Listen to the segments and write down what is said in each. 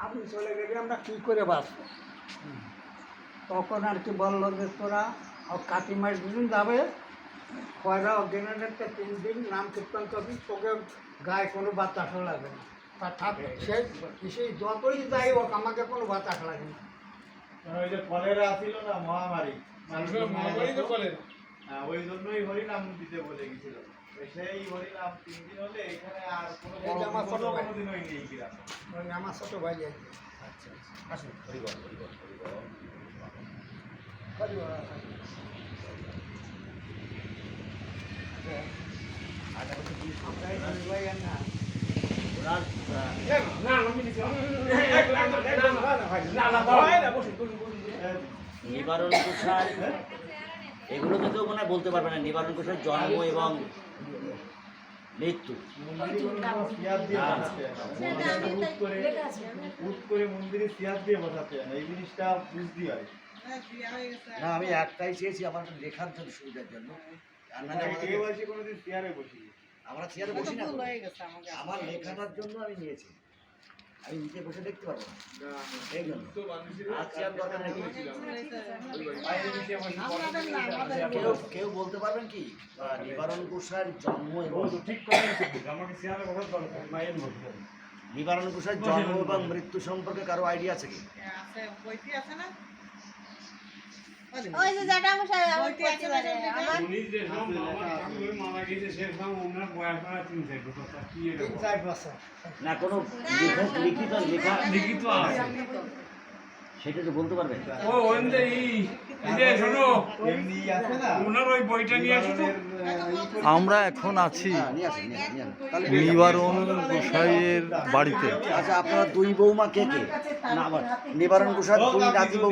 আপনি চলে গেলে আমরা কী করে বাঁচবো? তখন আর কি বললো যে তোরা কাতি মাস দিন যাবে, পয়লা অজ্ঞানের একটা 3 দিন নাম কীর্তন করবি, তোকে গায়ে কোনো বাতাস লাগবে না। তা থাকে সেই যতই যাই হোক আমাকে কোনো বাতাস লাগে না। ওই যে কলেরা ছিল না, মহামারী, ওই জন্যই হরিনাম দিতে বলে গেছিল। সেই হরিনাম 3 দিন হলে এখানে আর কোনো কোনোদিনই নেই কিরা। আমার ছোট ভাই আছে। আচ্ছা আসুন, হরিবল হরিবল হরিবল। নিবারণ কোষার এগুলো তো কেউ মনে হয় বলতে পারবে না। নিবারণ কোষার জন্ম এবং মৃত্যু মন্দিরে চেয়ার দিয়ে বসাতে হয় না, এই জিনিসটা বুঝতে হয় না। আমি একটাই চেয়েছি আমার লেখার জন্য, সুবিধার জন্য। কোনোদিন চেয়ারে বসি, আমরা চেয়ারে বসি না, আমার লেখাটার জন্য আমি নিয়েছি। আমি নিচে বসে দেখতে পারবো না, এই জন্য আর চেয়ার দরকার নেই। কেউ বলতে পারবেন কি নিবারণ কোষার জন্ম এবং নিবারণ কোষার জন্ম এবং মৃত্যু সম্পর্কে কারো আইডিয়া আছে কি? ওই যে জ্যাঠা মশাই না কোনো লিখিত লেখা সেটা তো বলতে পারবেন। আমরা এখন আছি নিবারণ গোসাইয়ের বাড়িতে। আচ্ছা, আপনারা দুই বৌমা কে কে? নিবারণ কোষার দুই নাতি বউ।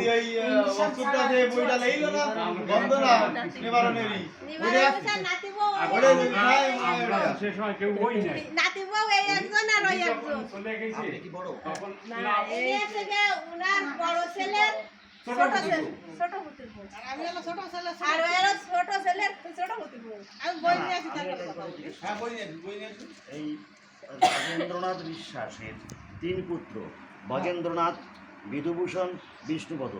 নাতি বউ এই একজন আর ওই একজন। আপনি কি বড়? এই থেকে উনার বড় ছেলে ছোট ছেলে ছোট পুত্র বউ। আমি হলো ছোট ছেলে আর ওই হলো ছোট ছেলের ছোট পুত্র বউ। আমি বই নিয়ে আসি তার কথা। হ্যাঁ, বই নিয়ে আসি। এই ভজেন্দ্রনাথ বিশ্বাসের 3 পুত্র, ভজেন্দ্রনাথ, বিধুভূষণ, বিষ্ণুপদ।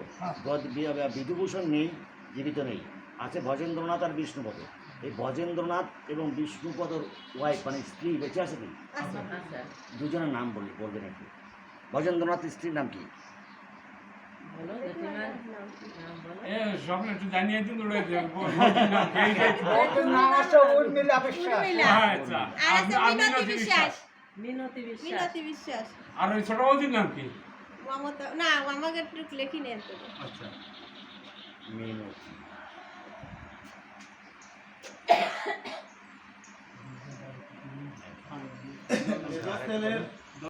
বিধুভূষণ নেই, জীবিত নেই, আছে ভজেন্দ্রনাথ আর বিষ্ণুপদ। এই ভজেন্দ্রনাথ এবং বিষ্ণুপদর ওয়াইফ মানে স্ত্রী বেঁচে আছে কি? দুজনের নাম বলবেন একটু। ভজেন্দ্রনাথের স্ত্রীর নাম কি? মিনতি বিশ্বাস। আর ওই ছোট বৌদির নাম কি? না আমাকে একটু লেখি নেন তো। আচ্ছা, মিনতি।